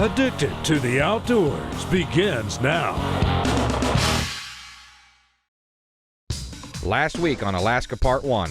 Addicted to the Outdoors begins now. Last week on Alaska Part 1.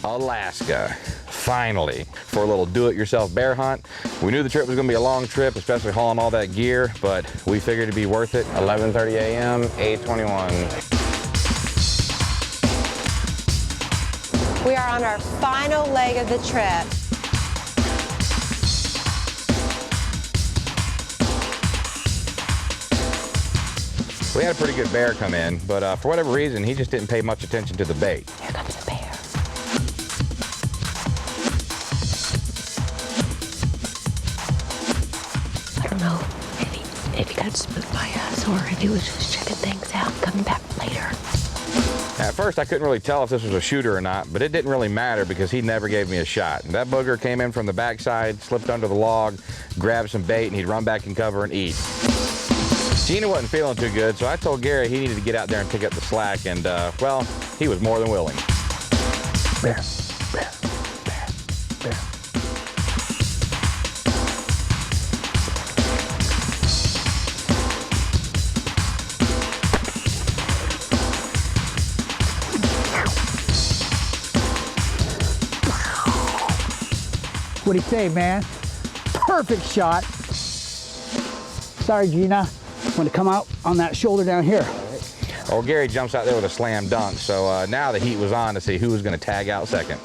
Alaska, finally, for a little do-it-yourself bear hunt. We knew the trip was going to be a long trip, especially hauling all that gear, but we figured it'd be worth it. 11:30 a.m., 8:21. We are on our final leg of the trip. We had a pretty good bear come in, but for whatever reason, he just didn't pay much attention to the bait. Here comes the bear. I don't know if he got spooked by us or if he was just checking things out, coming back later. At first, I couldn't really tell if this was a shooter or not, but it didn't really matter because he never gave me a shot. That booger came in from the backside, slipped under the log, grabbed some bait, and he'd run back in cover and eat. Gina wasn't feeling too good, so I told Gary he needed to get out there and pick up the slack, and, well, he was more than willing. Bear, bear, bear, bear. What'd he say, man? Perfect shot. Sorry, Gina. Want to come out on that shoulder down here. Well, Gary jumps out there with a slam dunk, so now the heat was on to see who was going to tag out second.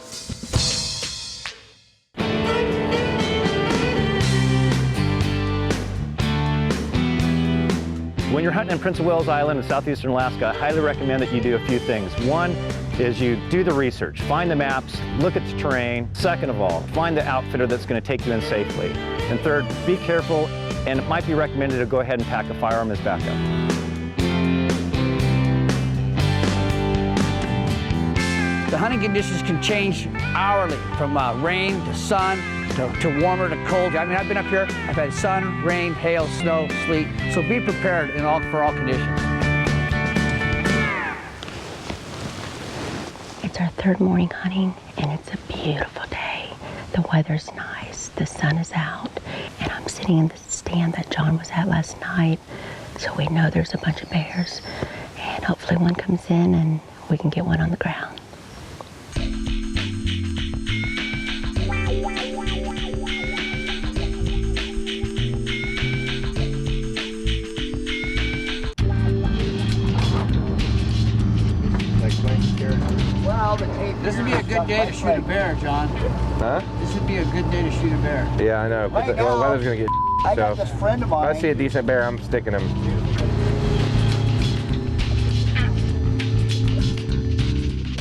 When you're hunting in Prince of Wales Island in southeastern Alaska, I highly recommend that you do a few things. One is you do the research, find the maps, look at the terrain. Second of all, find the outfitter that's going to take you in safely. And third, be careful, and it might be recommended to go ahead and pack a firearm as backup. The hunting conditions can change hourly from rain to sun to warmer to cold. I mean, I've been up here, I've had sun, rain, hail, snow, sleet, so be prepared for all conditions. It's our third morning hunting, and it's a beautiful day. The weather's nice, the sun is out, and I'm sitting in the stand that John was at last night, so we know there's a bunch of bears, and hopefully one comes in and we can get one on the ground. This would be a good day to shoot a bear, John. Huh? This would be a good day to shoot a bear. Yeah, I know, but the weather's going to get I got so this friend of mine. if I see a decent bear, I'm sticking him.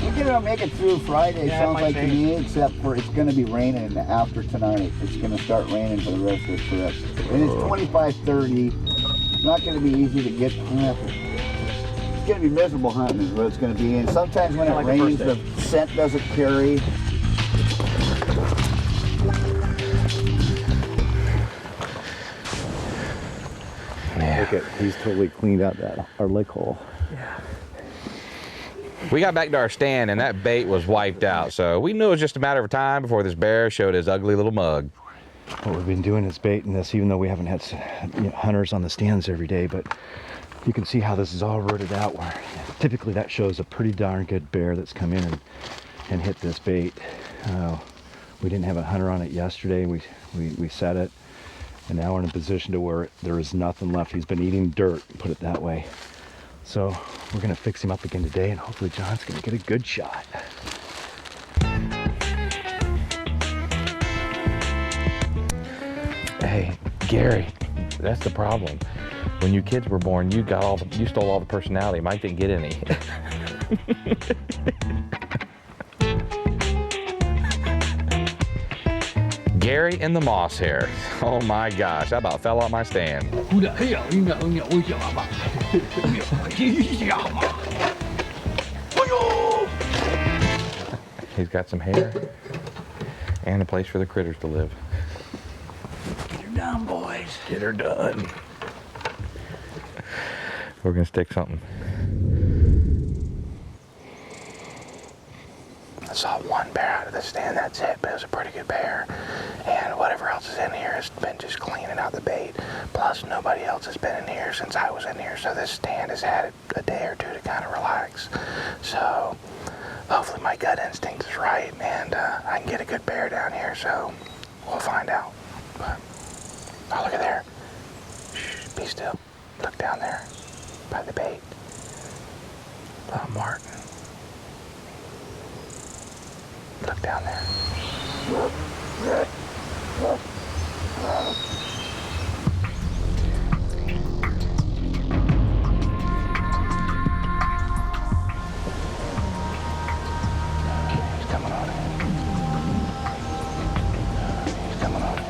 We're gonna make it through Friday, Yeah, sounds it might like to change. me, except for it's gonna be raining after tonight. It's gonna start raining for the rest of the trip. And it's 25, 30. It's not gonna be easy to get. It's gonna be miserable hunting is what it's gonna be. And sometimes when it Like the rains, first the day. scent doesn't carry. Yeah. Look at, he's totally cleaned out our lick hole. We got back to our stand, and that bait was wiped out, so we knew it was just a matter of time before this bear showed his ugly little mug. What we've been doing is baiting this, even though we haven't had hunters on the stands every day, but you can see how this is all rooted out, where typically that shows a pretty darn good bear that's come in and hit this bait. We didn't have a hunter on it yesterday. We set it, and now we're in a position to where there is nothing left. He's been eating dirt, put it that way. So we're gonna fix him up again today, and hopefully John's gonna get a good shot. Hey, Gary, that's the problem. When you kids were born, you stole all the personality. Mike didn't get any. Gary and the moss hair. Oh my gosh, I about fell off my stand. He's got some hair and a place for the critters to live. Get her done, boys. Get her done. We're gonna stick something. saw one bear out of the stand, that's it, but it was a pretty good bear. And whatever else is in here has been just cleaning out the bait. Plus, nobody else has been in here since I was in here, so this stand has had a day or two to kind of relax. So, hopefully my gut instinct is right, and I can get a good bear down here, so we'll find out. But, oh, look at there. Shh, be still. Look down there by the bait. Little Martin. Look down there. He's coming on in. He's coming on in.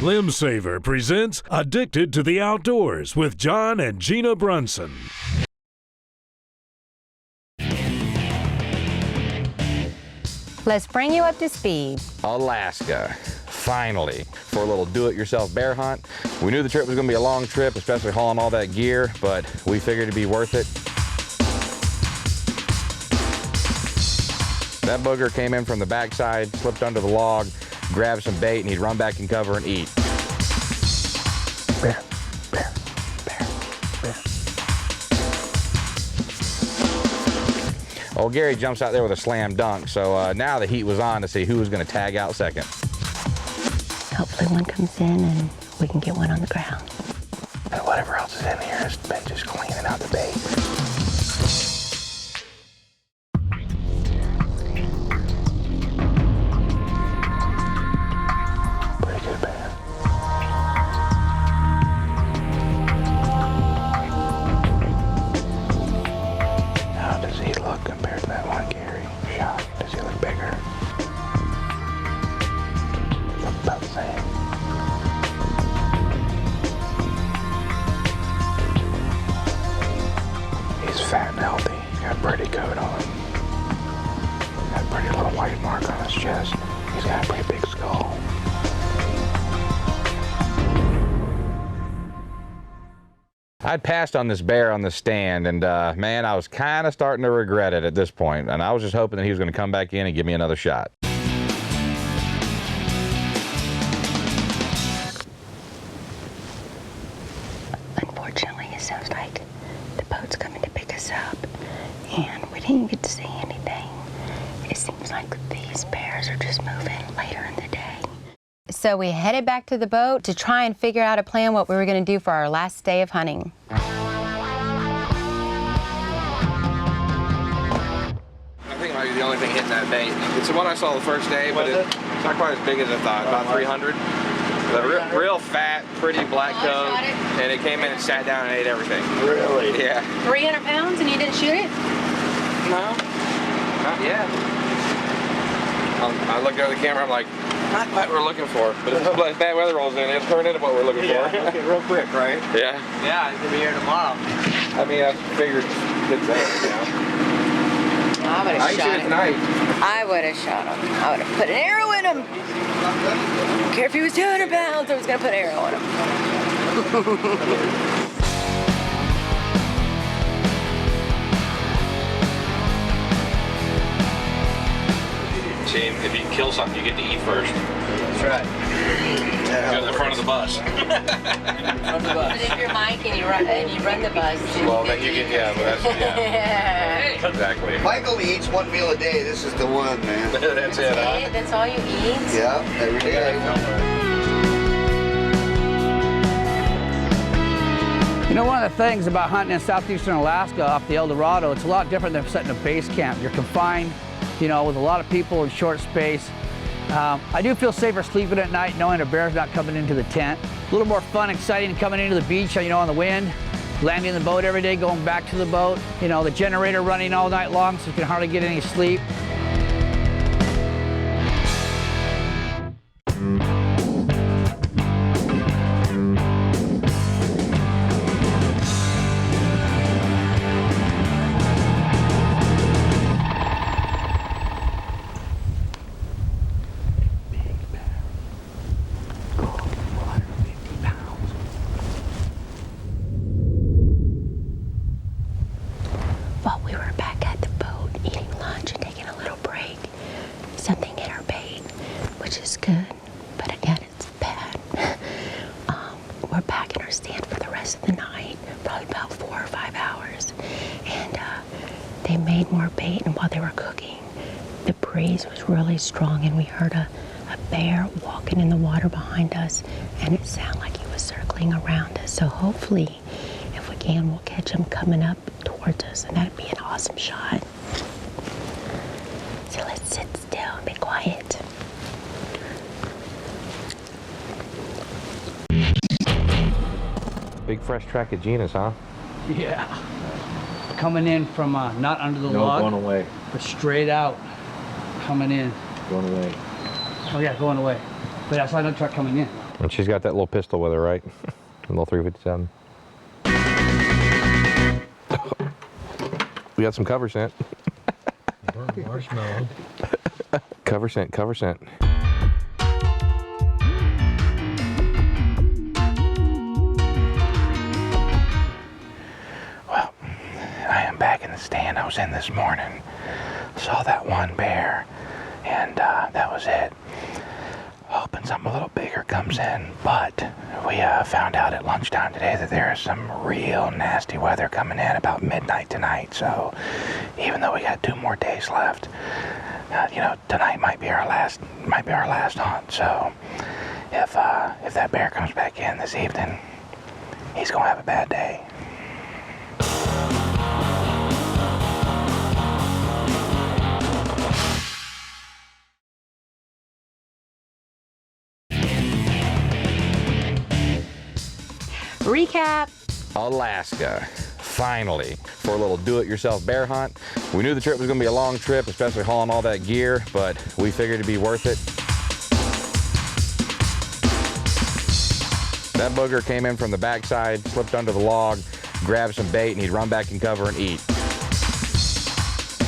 Limb Saver presents Addicted to the Outdoors with Jon and Gina Brunson. Let's bring you up to speed. Alaska, finally, for a little do-it-yourself bear hunt. We knew the trip was going to be a long trip, especially hauling all that gear, but we figured it'd be worth it. That booger came in from the backside, slipped under the log, grabbed some bait, and he'd run back in cover and eat. Bear, bear, bear, bear. Old Gary jumps out there with a slam dunk, so now the heat was on to see who was going to tag out second. Hopefully one comes in and we can get one on the ground. And whatever else is in here has been just cleaning out the bait. Fat and healthy. Got a pretty coat on him. Got a pretty little white mark on his chest. He's got a pretty big skull. I'd passed on this bear on the stand, and man, I was kind of starting to regret it at this point. And I was just hoping that he was going to come back in and give me another shot. Unfortunately, it sounds like the boat's coming to pick us up, and we didn't get to see anything. It seems like these bears are just moving later in the day. So we headed back to the boat to try and figure out a plan what we were going to do for our last day of hunting. I think it might be the only thing hitting that bait. It's the one I saw the first day, but it's not quite as big as I thought, about 300. Real fat, pretty black coat, and it came in and sat down and ate everything. Really? Yeah. 300 pounds and you didn't shoot it? No, not yet. I looked over the camera, I'm like, not what we're looking for, but if bad weather rolls in, it'll turn into what we're looking for. Okay, real quick, right? Yeah. Yeah, it's gonna be here tomorrow. I mean, I figured it's there, you know. I would have shot him. Tonight. I would have shot him. I would have put an arrow in him. I don't care if he was 200 pounds, I was going to put an arrow in him. See, if you kill something, you get to eat first. That's right. Go to the front of the bus. But if you're Mike and you run the bus. Well, then you get, yeah, but that's, yeah. Exactly. Michael eats one meal a day. This is the one, man. That's it, huh? That's all you eat? Yeah, every day. You know, one of the things about hunting in southeastern Alaska off the El Dorado, it's a lot different than setting a base camp. You're confined, you know, with a lot of people in short space. I do feel safer sleeping at night knowing a bear's not coming into the tent. A little more fun, exciting coming into the beach, you know, on the wind. landing the boat every day, going back to the boat. You know, the generator running all night long, so you can hardly get any sleep. While we were back at the boat eating lunch and taking a little break, something hit our bait, which is good, but again, it's bad. We're back in our stand for the rest of the night, probably about 4 or 5 hours, and they made more bait, and while they were cooking, the breeze was really strong, and we heard a bear walking in the water behind us, and it sounded like he was circling around us. So hopefully, if we can, we'll catch him coming up towards us, and that'd be an awesome shot. So let's sit still and be quiet. Big fresh track of Gina's, huh? Yeah. Coming in from not under the log, going away. but straight out. Coming in. Going away. Oh yeah, going away. But I saw another truck coming in. And she's got that little pistol with her, right? A little 357. We got some cover scent. Marshmallow. Cover scent, cover scent. Well, I am back in the stand I was in this morning. Saw that one bear, and that was it. Hoping something a little bigger comes in, but we found out at lunchtime today that there is some real nasty weather coming in about midnight tonight. So even though we got 2 more days left, you know, tonight might be our last hunt. So if that bear comes back in this evening, he's gonna have a bad day. Recap. Alaska, finally, for a little do-it-yourself bear hunt. We knew the trip was gonna be a long trip, especially hauling all that gear, but we figured it'd be worth it. That booger came in from the backside, slipped under the log, grabbed some bait, and he'd run back in cover and eat.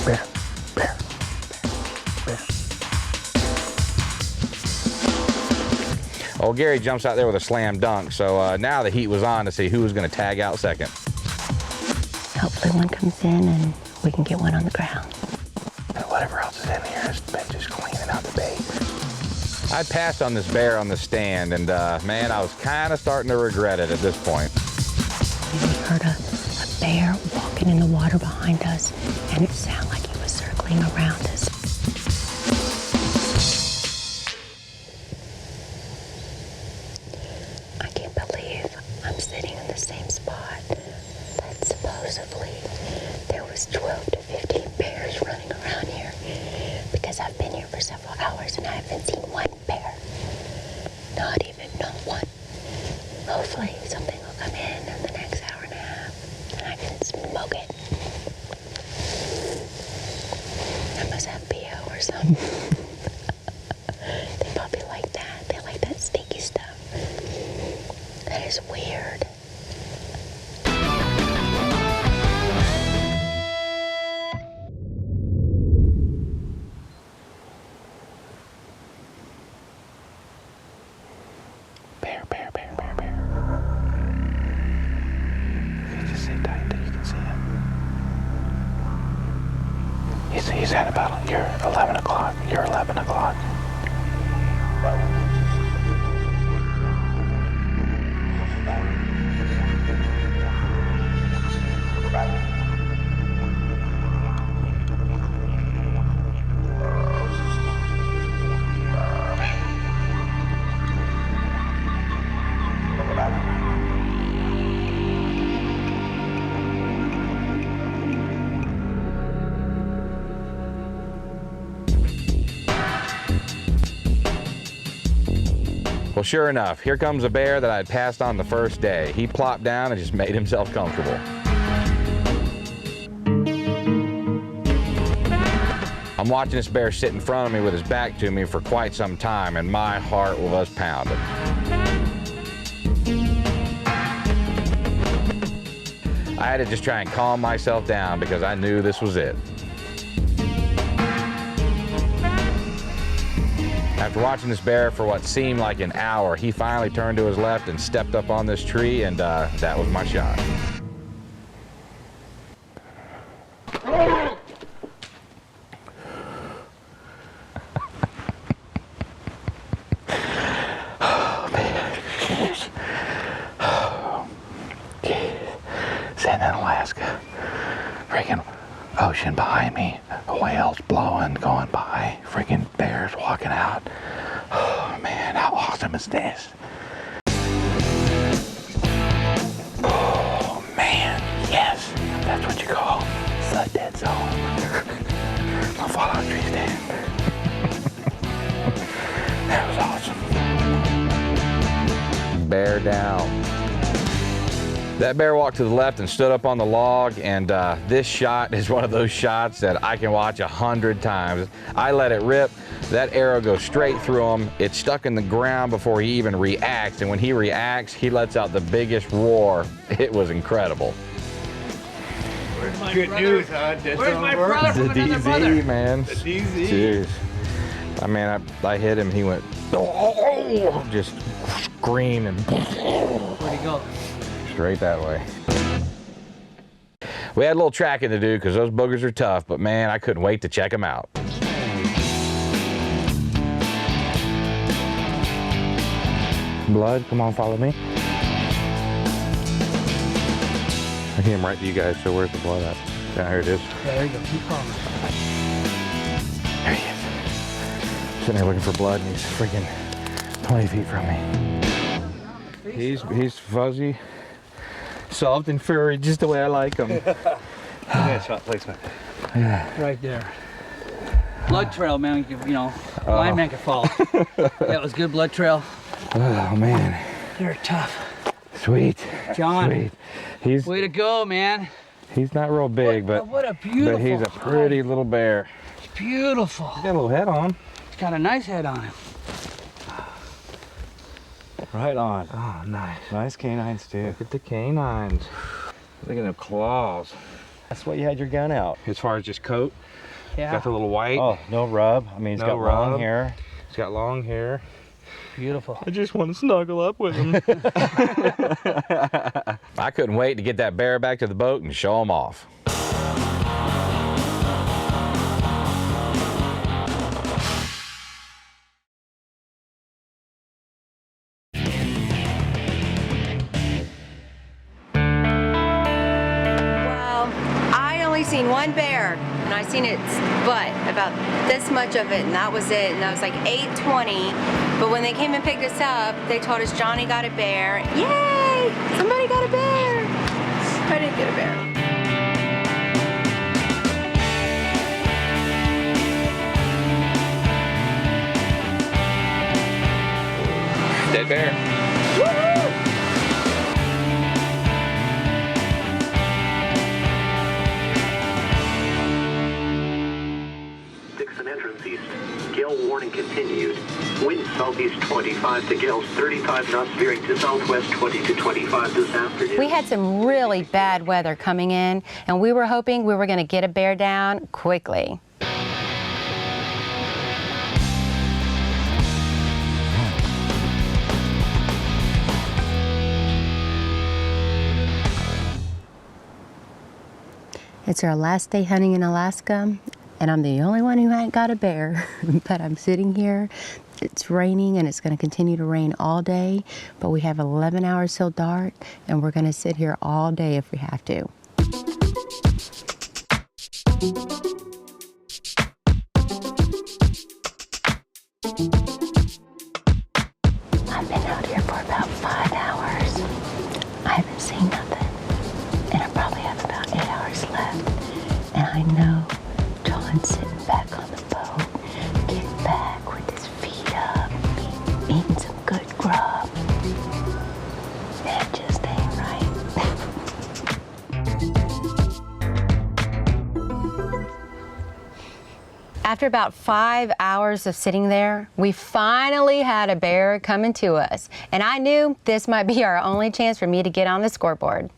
Bear, bear, bear, bear. Old Gary jumps out there with a slam dunk, so now the heat was on to see who was going to tag out second. Hopefully one comes in and we can get one on the ground. And whatever else is in here has been just cleaning out the bait. I passed on this bear on the stand, and man, I was kind of starting to regret it at this point. We heard a bear walking in the water behind us, and it sounded like he was circling around us. I can't believe I'm sitting in the same spot that supposedly there was 12 to 15 bears running around here, because I've been here for several hours and I haven't seen one bear. Not one. Hopefully something will come in the next hour and a half and I can smoke it. I must have BO or something. They probably like that. They like that stinky stuff. That is weird. Bear, bear, bear, bear, bear. Okay, just sit tight until you can see him. He's at about your 11 o'clock. You're 11 o'clock. Well, Well, sure enough, here comes a bear that I had passed on the first day. He plopped down and just made himself comfortable. I'm watching this bear sit in front of me with his back to me for quite some time, and my heart was pounding. I had to just try and calm myself down because I knew this was it. After watching this bear for what seemed like an hour, he finally turned to his left and stepped up on this tree, and that was my shot. Sitting in Alaska, freaking ocean behind me, whales blowing, going by, freaking bears walking out. Oh man, how awesome is this? Oh man, yes, that's what you call the dead zone. Don't fall out trees, Dan. That was awesome. Bear down. That bear walked to the left and stood up on the log, and this shot is one of those shots that I can watch 100 times. I let it rip. That arrow goes straight through him. It's stuck in the ground before he even reacts, and when he reacts, he lets out the biggest roar. It was incredible. Good news, huh? Where's my brother from another brother? DZ, man. The DZ. Jeez. I mean, I hit him. He went, oh, just screaming. Where'd he go? Straight that way. We had a little tracking to do because those boogers are tough, but man, I couldn't wait to check them out. Blood, come on, follow me. I came right to you guys, so where's the blood at? Yeah, here it is. Yeah, there you go. Keep following. There he is. Sitting there looking for blood, and he's freaking 20 feet from me. He's fuzzy. Soft and furry, just the way I like them. Yeah, shot placement. Yeah. Right there. Blood trail, man. You know, blind man could fall. That was good blood trail. Oh man. You're tough. Sweet. John. Sweet. He's Way to go, man. he's not real big, What a beautiful. but he's a pretty little bear. It's beautiful. He's got a little head on. It's got a nice head on him. Right on. Oh, nice. Nice canines too. Look at the canines. Look at the claws. That's why you had your gun out. As far as just coat, Yeah. got the little white. Oh, no rub. I mean, he's No got long rub. hair. He's got long hair. Beautiful. I just want to snuggle up with him. I couldn't wait to get that bear back to the boat and show him off. Well, I only seen one bear, and I seen its butt, about this much of it, and that was it. And that was like 8:20. But when they came and picked us up, they told us Johnny got a bear. Yay! Somebody got a bear. I didn't get a bear. Dead bear. Dixon entrance east. Gale warning continued. Wind southeast 25 to gales 35 knots, veering to southwest 20 to 25 this afternoon. We had some really bad weather coming in, and we were hoping we were going to get a bear down quickly. It's our last day hunting in Alaska, and I'm the only one who ain't got a bear. But I'm sitting here. It's raining, and it's going to continue to rain all day, but we have 11 hours till dark, and we're going to sit here all day if we have to. I've been out here for about 5 hours. I haven't seen nothing, and I probably have about 8 hours left. And I know John's sitting back on the boat, getting back with his feet up, eating some good grub. After about 5 hours of sitting there, we finally had a bear coming to us. And I knew this might be our only chance for me to get on the scoreboard.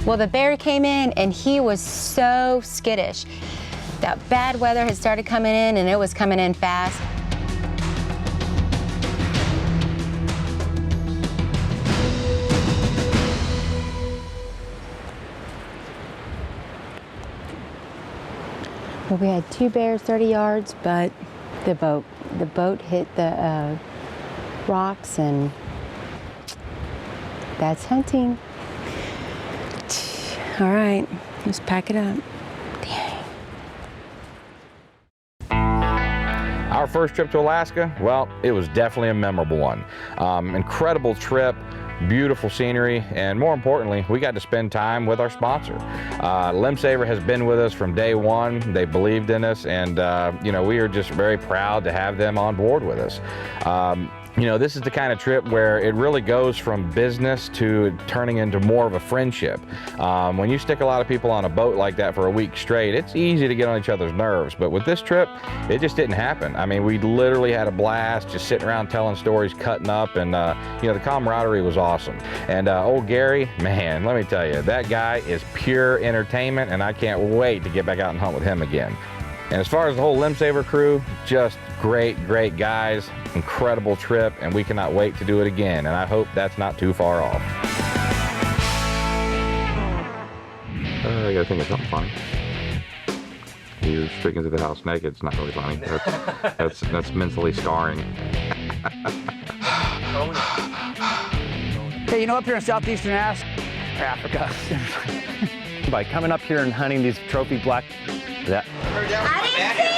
Well, the bear came in and he was so skittish. That bad weather had started coming in and it was coming in fast. Well, we had 2 bears 30 yards, but the boat hit the rocks, and that's hunting. All right, let's pack it up. Dang. Our first trip to Alaska, well, it was definitely a memorable one. Incredible trip, beautiful scenery, and more importantly, we got to spend time with our sponsor. Limb Saver has been with us from day one. They believed in us, and you know, we are just very proud to have them on board with us. You know, this is the kind of trip where it really goes from business to turning into more of a friendship. When you stick a lot of people on a boat like that for a week straight, it's easy to get on each other's nerves. But with this trip, it just didn't happen. I mean, we literally had a blast just sitting around telling stories, cutting up, and you know, the camaraderie was awesome. And old Gary, man, let me tell you, that guy is pure entertainment, and I can't wait to get back out and hunt with him again. And as far as the whole Limb Saver crew, just great guys, incredible trip, and we cannot wait to do it again, and I hope that's not too far off. I gotta think of something funny. You streaking through the house naked, it's not really funny. That's mentally scarring. Hey, you know, up here in southeastern Africa, By coming up here and hunting these trophy black, I didn't see